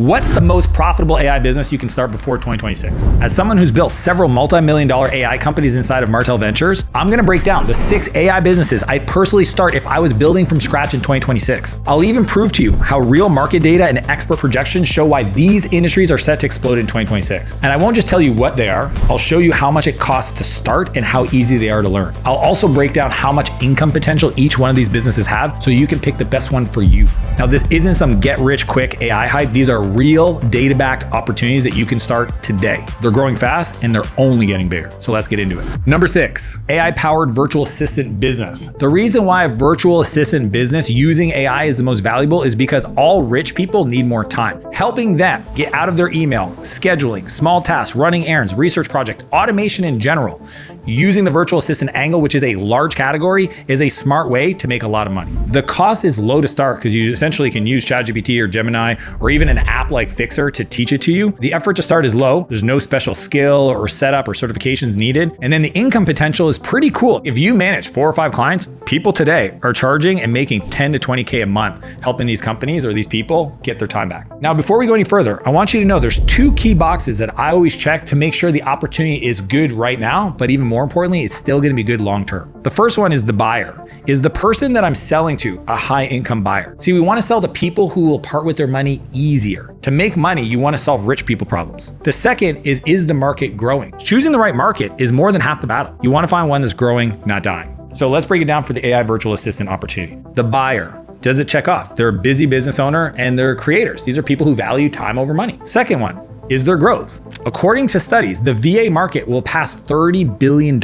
What's the most profitable AI business you can start before 2026? As someone who's built several multi-million-dollar AI companies inside of Martell Ventures, I'm gonna break down the 6 AI businesses I'd personally start if I was building from scratch in 2026. I'll even prove to you how real market data and expert projections show why these industries are set to explode in 2026. And I won't just tell you what they are, I'll show you how much it costs to start and how easy they are to learn. I'll also break down how much income potential each one of these businesses have so you can pick the best one for you. Now, this isn't some get-rich-quick AI hype. These are real data-backed opportunities that you can start today. They're growing fast and they're only getting bigger. So let's get into it. Number 6, AI-powered virtual assistant business. The reason why a virtual assistant business using AI is the most valuable is because all rich people need more time. Helping them get out of their email, scheduling, small tasks, running errands, research project, automation in general, using the virtual assistant angle, which is a large category, is a smart way to make a lot of money. The cost is low to start because you essentially can use ChatGPT or Gemini or even an app like Fixer to teach it to you. The effort to start is low. There's no special skill or setup or certifications needed. And then the income potential is pretty cool. If you manage 4 or 5 clients, people today are charging and making 10 to 20K a month, helping these companies or these people get their time back. Now, before we go any further, I want you to know there's 2 key boxes that I always check to make sure the opportunity is good right now, but even more importantly, it's still gonna be good long-term. The first one is the buyer. Is the person that I'm selling to a high income buyer? See, we wanna sell to people who will part with their money easier. To make money, you wanna solve rich people problems. The second is the market growing? Choosing the right market is more than half the battle. You wanna find one that's growing, not dying. So let's break it down for the AI virtual assistant opportunity. The buyer. Does it check off? They're a busy business owner and they're creators. These are people who value time over money. Second one, is their growth. According to studies, the VA market will pass $30 billion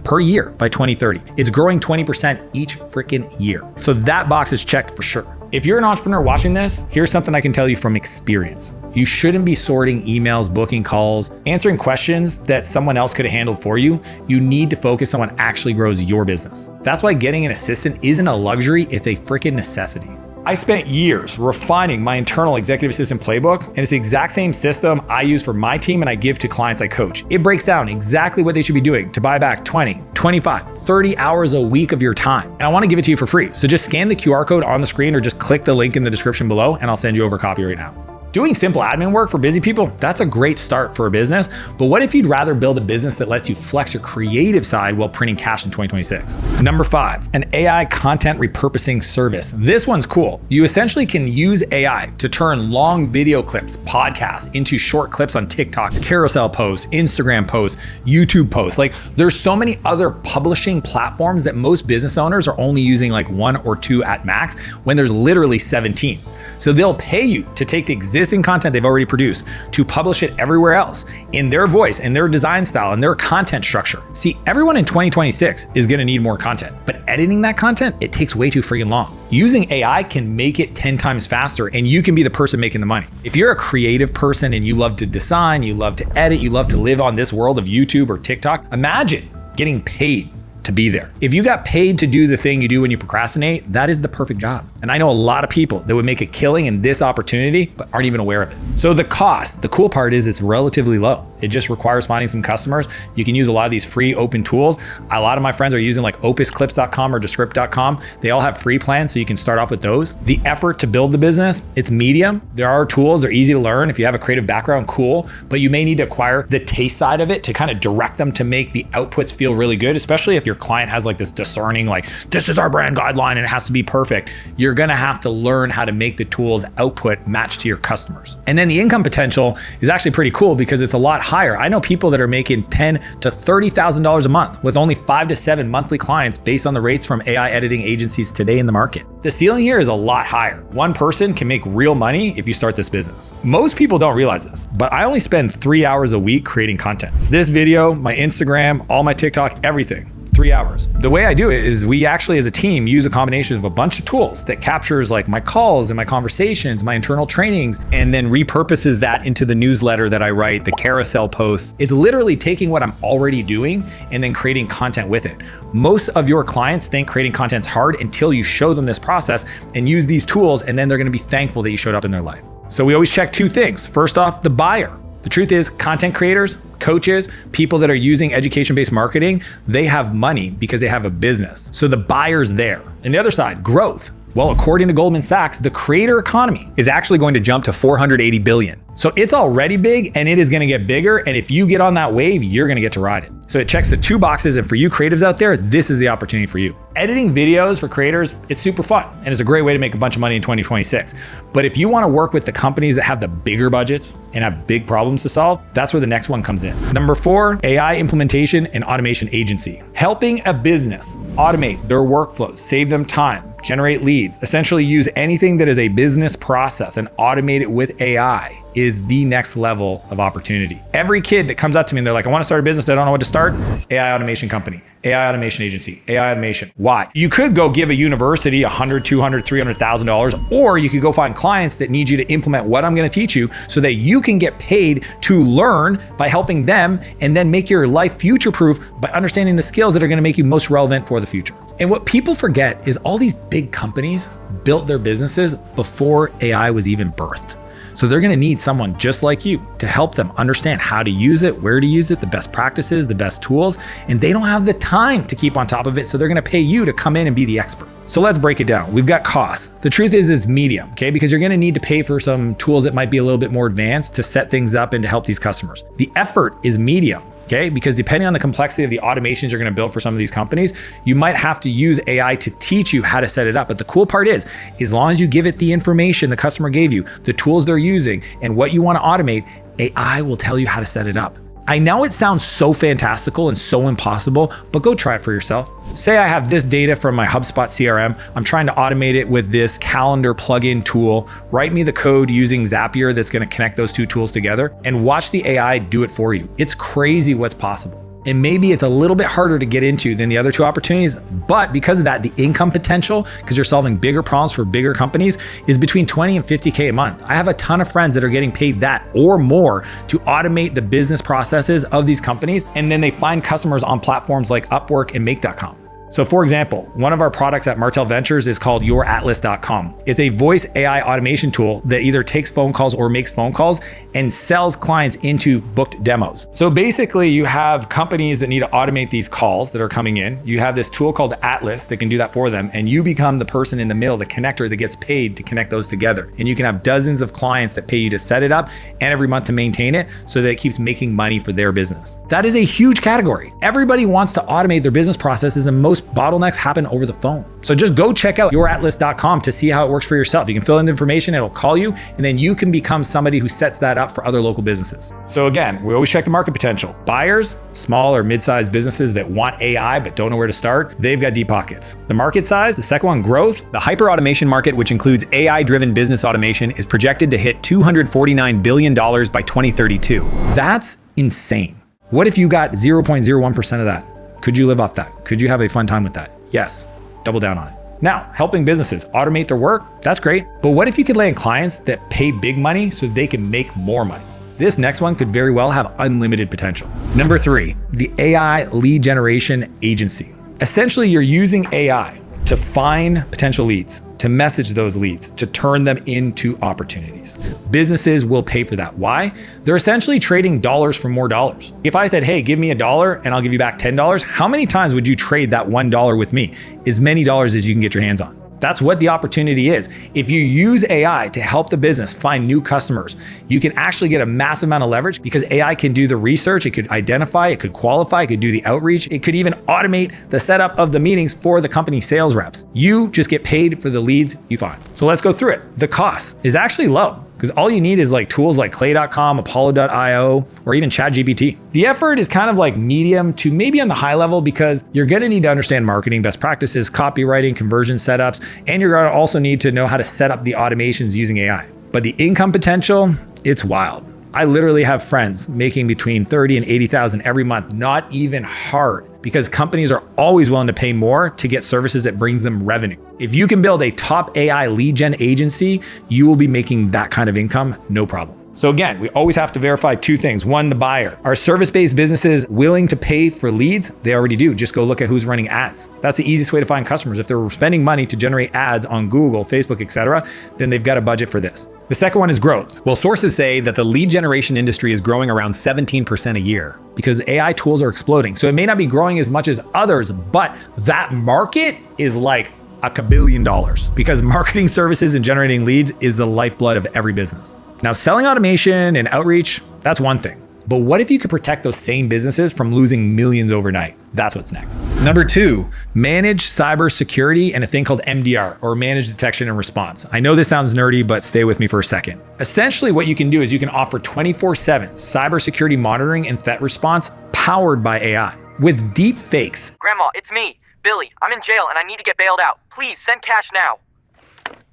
per year by 2030. It's growing 20% each freaking year. So that box is checked for sure. If you're an entrepreneur watching this, here's something I can tell you from experience. You shouldn't be sorting emails, booking calls, answering questions that someone else could have handled for you. You need to focus on what actually grows your business. That's why getting an assistant isn't a luxury, it's a freaking necessity. I spent years refining my internal executive assistant playbook, and it's the exact same system I use for my team and I give to clients I coach. It breaks down exactly what they should be doing to buy back 20, 25, 30 hours a week of your time. And I want to give it to you for free. So just scan the QR code on the screen or just click the link in the description below and I'll send you over a copy right now. Doing simple admin work for busy people, that's a great start for a business. But what if you'd rather build a business that lets you flex your creative side while printing cash in 2026? Number 5, an AI content repurposing service. This one's cool. You essentially can use AI to turn long video clips, podcasts, into short clips on TikTok, carousel posts, Instagram posts, YouTube posts. Like there's so many other publishing platforms that most business owners are only using like 1 or 2 at max when there's literally 17. So they'll pay you to take the existing content they've already produced to publish it everywhere else in their voice and their design style and their content structure. See, everyone in 2026 is gonna need more content, but editing that content, it takes way too freaking long. Using AI can make it 10 times faster and you can be the person making the money. If you're a creative person and you love to design, you love to edit, you love to live on this world of YouTube or TikTok, imagine getting paid to be there. If you got paid to do the thing you do when you procrastinate, that is the perfect job. And I know a lot of people that would make a killing in this opportunity, but aren't even aware of it. So the cost, the cool part is it's relatively low. It just requires finding some customers. You can use a lot of these free open tools. A lot of my friends are using like opusclips.com or descript.com. They all have free plans, so you can start off with those. The effort to build the business, it's medium. There are tools, they're easy to learn. If you have a creative background, cool, but you may need to acquire the taste side of it to kind of direct them to make the outputs feel really good, especially if your client has like this discerning, like, this is our brand guideline and it has to be perfect. You're gonna have to learn how to make the tools output match to your customers. And then the income potential is actually pretty cool because it's a lot higher. I know people that are making $10,000 to $30,000 a month with only 5 to 7 monthly clients based on the rates from AI editing agencies today in the market. The ceiling here is a lot higher. One person can make real money if you start this business. Most people don't realize this, but I only spend 3 hours a week creating content. This video, my Instagram, all my TikTok, everything. 3 hours. The way I do it is we actually as a team use a combination of a bunch of tools that captures like my calls and my conversations, my internal trainings, and then repurposes that into the newsletter that I write, the carousel posts. It's literally taking what I'm already doing and then creating content with it. Most of your clients think creating content's hard until you show them this process and use these tools, and then they're gonna be thankful that you showed up in their life. So we always check 2 things. First off, the buyer. The truth is, content creators, coaches, people that are using education-based marketing, they have money because they have a business. So the buyer's there. And the other side, growth. Well, according to Goldman Sachs, the creator economy is actually going to jump to 480 billion. So it's already big and it is going to get bigger. And if you get on that wave, you're going to get to ride it. So it checks the two boxes. And for you creatives out there, this is the opportunity for you. Editing videos for creators, it's super fun. And it's a great way to make a bunch of money in 2026. But if you want to work with the companies that have the bigger budgets and have big problems to solve, that's where the next one comes in. Number 4, AI implementation and automation agency. Helping a business automate their workflows, save them time, generate leads, essentially use anything that is a business process and automate it with AI is the next level of opportunity. Every kid that comes up to me and they're like, I want to start a business, I don't know what to start. AI automation company, AI automation agency, AI automation. Why? You could go give a university $100,000, $200,000, $300,000, or you could go find clients that need you to implement what I'm going to teach you so that you can get paid to learn by helping them and then make your life future-proof by understanding the skills that are going to make you most relevant for the future. And what people forget is all these big companies built their businesses before AI was even birthed. So they're going to need someone just like you to help them understand how to use it, where to use it, the best practices, the best tools, and they don't have the time to keep on top of it. So they're going to pay you to come in and be the expert. So let's break it down. We've got costs. The truth is it's medium, okay? Because you're going to need to pay for some tools that might be a little bit more advanced to set things up and to help these customers. The effort is medium. Okay, because depending on the complexity of the automations you're going to build for some of these companies, you might have to use AI to teach you how to set it up. But the cool part is, as long as you give it the information the customer gave you, the tools they're using, and what you want to automate, AI will tell you how to set it up. I know it sounds so fantastical and so impossible, but go try it for yourself. Say I have this data from my HubSpot CRM. I'm trying to automate it with this calendar plugin tool. Write me the code using Zapier that's going to connect those two tools together and watch the AI do it for you. It's crazy what's possible. And maybe it's a little bit harder to get into than the other two opportunities, but because of that, the income potential, because you're solving bigger problems for bigger companies, is between 20 and 50K a month. I have a ton of friends that are getting paid that or more to automate the business processes of these companies, and then they find customers on platforms like Upwork and Make.com. So for example, one of our products at Martell Ventures is called YourAtlas.com. It's a voice AI automation tool that either takes phone calls or makes phone calls and sells clients into booked demos. So basically you have companies that need to automate these calls that are coming in. You have this tool called Atlas that can do that for them. And you become the person in the middle, the connector that gets paid to connect those together. And you can have dozens of clients that pay you to set it up and every month to maintain it so that it keeps making money for their business. That is a huge category. Everybody wants to automate their business processes, and most bottlenecks happen over the phone. So just go check out YourAtlas.com to see how it works for yourself. You can fill in the information, it'll call you, and then you can become somebody who sets that up for other local businesses. So again, we always check the market potential. Buyers, small or mid-sized businesses that want AI but don't know where to start, they've got deep pockets. The market size, the second one, growth. The hyper-automation market, which includes AI-driven business automation, is projected to hit $249 billion by 2032. That's insane. What if you got 0.01% of that? Could you live off that? Could you have a fun time with that? Yes, double down on it. Now, helping businesses automate their work, that's great. But what if you could land clients that pay big money so they can make more money? This next one could very well have unlimited potential. Number 3, the AI lead generation agency. Essentially, you're using AI to find potential leads, to message those leads, to turn them into opportunities. Businesses will pay for that. Why? They're essentially trading dollars for more dollars. If I said, hey, give me $1 and I'll give you back $10, how many times would you trade that $1 with me? As many dollars as you can get your hands on. That's what the opportunity is. If you use AI to help the business find new customers, you can actually get a massive amount of leverage because AI can do the research, it could identify, it could qualify, it could do the outreach, it could even automate the setup of the meetings for the company sales reps. You just get paid for the leads you find. So let's go through it. The cost is actually low, because all you need is like tools like Clay.com, Apollo.io, or even ChatGPT. The effort is kind of like medium to maybe on the high level because you're gonna need to understand marketing best practices, copywriting, conversion setups, and you're gonna also need to know how to set up the automations using AI. But the income potential, it's wild. I literally have friends making between 30 and 80,000 every month, not even hard, because companies are always willing to pay more to get services that brings them revenue. If you can build a top AI lead gen agency, you will be making that kind of income, no problem. So again, we always have to verify two things. One, the buyer. Are service-based businesses willing to pay for leads? They already do. Just go look at who's running ads. That's the easiest way to find customers. If they're spending money to generate ads on Google, Facebook, etc., then they've got a budget for this. The second one is growth. Well, sources say that the lead generation industry is growing around 17% a year because AI tools are exploding. So it may not be growing as much as others, but that market is like $1 kabillion, because marketing services and generating leads is the lifeblood of every business. Now, selling automation and outreach, that's one thing. But what if you could protect those same businesses from losing millions overnight? That's what's next. Number 2, manage cybersecurity and a thing called MDR, or managed detection and response. I know this sounds nerdy, but stay with me for a second. Essentially, what you can do is you can offer 24/7 cybersecurity monitoring and threat response powered by AI with deep fakes. Grandma, it's me, Billy. I'm in jail and I need to get bailed out. Please send cash now.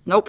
Nope,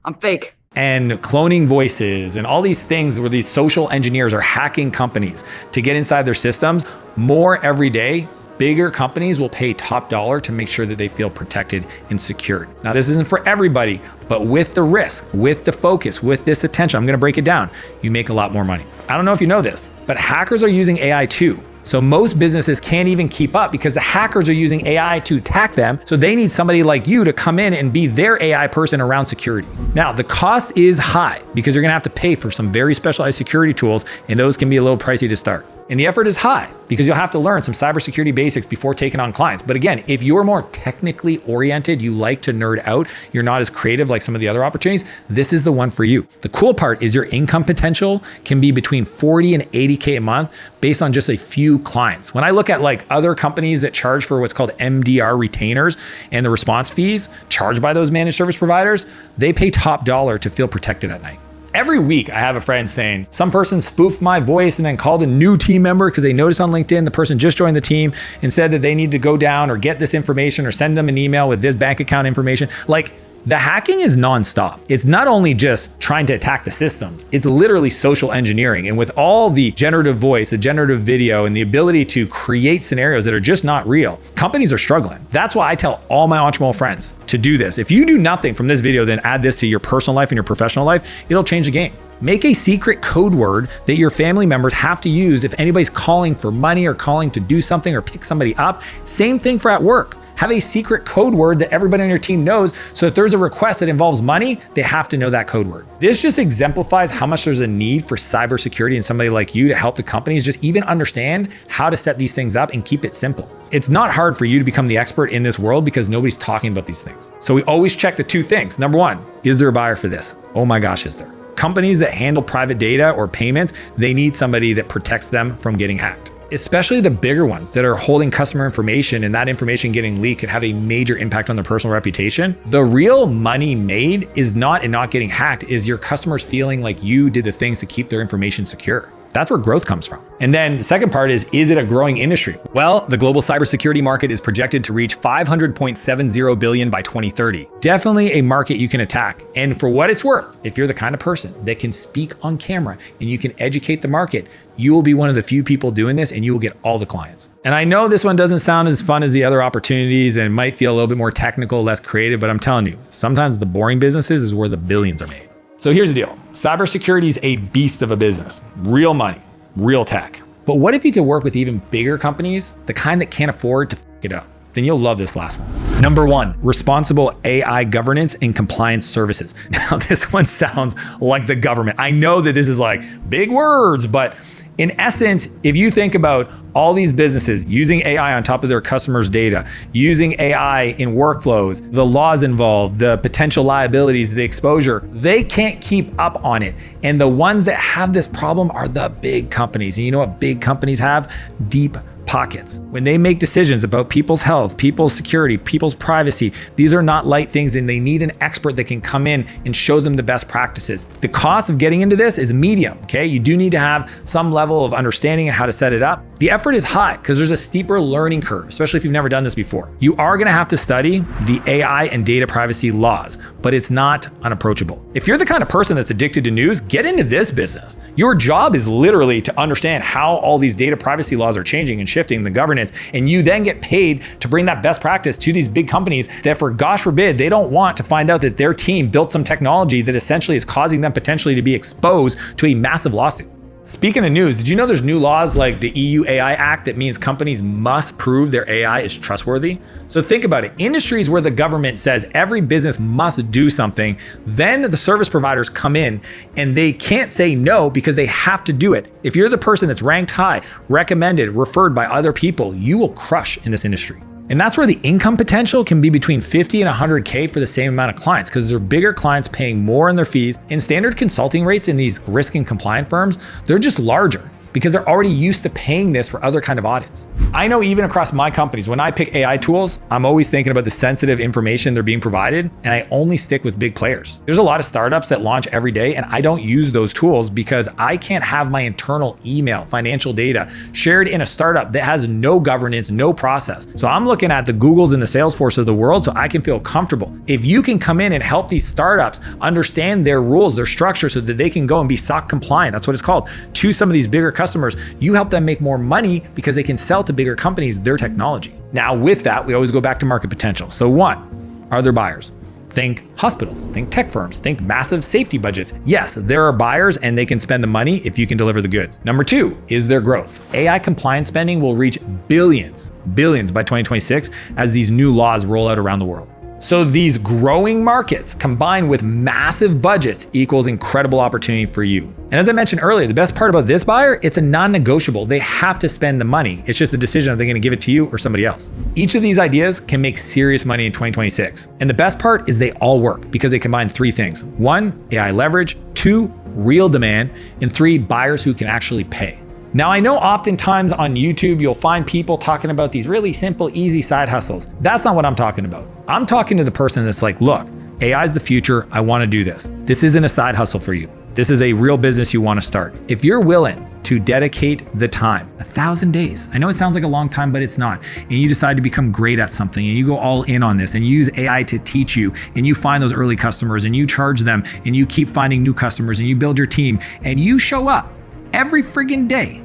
I'm fake. And cloning voices and all these things where these social engineers are hacking companies to get inside their systems more every day. Bigger companies will pay top dollar to make sure that they feel protected and secured. Now, this isn't for everybody, but with the risk, with the focus, with this attention, I'm gonna break it down. You make a lot more money. I don't know if you know this, but hackers are using AI too. So most businesses can't even keep up because the hackers are using AI to attack them. So they need somebody like you to come in and be their AI person around security. Now, the cost is high because you're gonna have to pay for some very specialized security tools, and those can be a little pricey to start. And the effort is high because you'll have to learn some cybersecurity basics before taking on clients. But again, if you're more technically oriented, you like to nerd out, you're not as creative like some of the other opportunities, this is the one for you. The cool part is your income potential can be between 40 and 80K a month based on just a few clients. When I look at like other companies that charge for what's called MDR retainers and the response fees charged by those managed service providers, they pay top dollar to feel protected at night. Every week, I have a friend saying, some person spoofed my voice and then called a new team member because they noticed on LinkedIn the person just joined the team and said that they need to go down or get this information or send them an email with this bank account information. Like, the hacking is nonstop. It's not only just trying to attack the systems, it's literally social engineering. And with all the generative voice, the generative video, and the ability to create scenarios that are just not real, companies are struggling. That's why I tell all my entrepreneurial friends to do this. If you do nothing from this video, then add this to your personal life and your professional life, it'll change the game. Make a secret code word that your family members have to use if anybody's calling for money or calling to do something or pick somebody up. Same thing for at work. Have a secret code word that everybody on your team knows, so if there's a request that involves money, they have to know that code word. This just exemplifies how much there's a need for cybersecurity and somebody like you to help the companies just even understand how to set these things up and keep it simple. It's not hard for you to become the expert in this world because nobody's talking about these things. So we always check the two things. Number one, is there a buyer for this? Oh my gosh, is there? Companies that handle private data or payments, they need somebody that protects them from getting hacked. Especially the bigger ones that are holding customer information, and that information getting leaked could have a major impact on their personal reputation. The real money made is not in not getting hacked, is your customers feeling like you did the things to keep their information secure. That's where growth comes from. And then the second part is it a growing industry? Well, the global cybersecurity market is projected to reach $500.70 billion by 2030. Definitely a market you can attack. And for what it's worth, if you're the kind of person that can speak on camera and you can educate the market, you will be one of the few people doing this and you will get all the clients. And I know this one doesn't sound as fun as the other opportunities and might feel a little bit more technical, less creative, but I'm telling you, sometimes the boring businesses is where the billions are made. So here's the deal. Cybersecurity is a beast of a business. Real money, real tech. But what if you could work with even bigger companies, the kind that can't afford to f it up? Then you'll love this last one. Number 1, responsible AI governance and compliance services. Now, this one sounds like the government. I know that this is like big words, but in essence, if you think about all these businesses using AI on top of their customers' data, using AI in workflows, the laws involved, the potential liabilities, the exposure, they can't keep up on it. And the ones that have this problem are the big companies. And you know what big companies have? Deep pockets. When they make decisions about people's health, people's security, people's privacy, these are not light things, and they need an expert that can come in and show them the best practices. The cost of getting into this is medium, okay? You do need to have some level of understanding of how to set it up. The effort is high because there's a steeper learning curve, especially if you've never done this before. You are gonna have to study the AI and data privacy laws, but it's not unapproachable. If you're the kind of person that's addicted to news, get into this business. Your job is literally to understand how all these data privacy laws are changing and shifting the governance, and you then get paid to bring that best practice to these big companies that, for gosh forbid, they don't want to find out that their team built some technology that essentially is causing them potentially to be exposed to a massive lawsuit. Speaking of news, did you know there's new laws like the EU AI Act that means companies must prove their AI is trustworthy? So think about it. Industries where the government says every business must do something, then the service providers come in and they can't say no because they have to do it. If you're the person that's ranked high, recommended, referred by other people, you will crush in this industry. And that's where the income potential can be between 50 and 100K for the same amount of clients, because they're bigger clients paying more in their fees. And standard consulting rates in these risk and compliant firms, they're just larger, because they're already used to paying this for other kind of audits. I know even across my companies, when I pick AI tools, I'm always thinking about the sensitive information they're being provided, and I only stick with big players. There's a lot of startups that launch every day, and I don't use those tools because I can't have my internal email, financial data shared in a startup that has no governance, no process. So I'm looking at the Googles and the Salesforce of the world so I can feel comfortable. If you can come in and help these startups understand their rules, their structure, so that they can go and be SOC compliant, that's what it's called, to some of these bigger customers, you help them make more money because they can sell to bigger companies their technology. Now, with that, we always go back to market potential. So one, are there buyers? Think hospitals, think tech firms, think massive safety budgets. Yes, there are buyers and they can spend the money if you can deliver the goods. Number two, is there growth? AI compliance spending will reach billions by 2026 as these new laws roll out around the world. So these growing markets combined with massive budgets equals incredible opportunity for you. And as I mentioned earlier, the best part about this buyer, it's a non-negotiable. They have to spend the money. It's just a decision if they're going to give it to you or somebody else. Each of these ideas can make serious money in 2026. And the best part is they all work because they combine three things. One, AI leverage. Two, real demand. And three, buyers who can actually pay. Now, I know oftentimes on YouTube, you'll find people talking about these really simple, easy side hustles. That's not what I'm talking about. I'm talking to the person that's like, look, AI is the future. I want to do this. This isn't a side hustle for you. This is a real business you want to start. If you're willing to dedicate the time, 1,000 days, I know it sounds like a long time, but it's not. And you decide to become great at something and you go all in on this and you use AI to teach you and you find those early customers and you charge them and you keep finding new customers and you build your team and you show up every friggin' day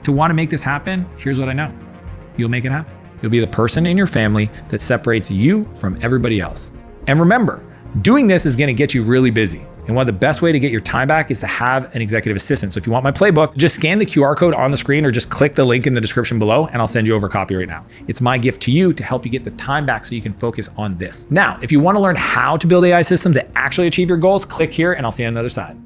to want to make this happen, here's what I know. You'll make it happen. You'll be the person in your family that separates you from everybody else. And remember, doing this is going to get you really busy. And one of the best way to get your time back is to have an executive assistant. So if you want my playbook, just scan the QR code on the screen or just click the link in the description below and I'll send you over a copy right now. It's my gift to you to help you get the time back so you can focus on this. Now, if you want to learn how to build AI systems that actually achieve your goals, click here and I'll see you on the other side.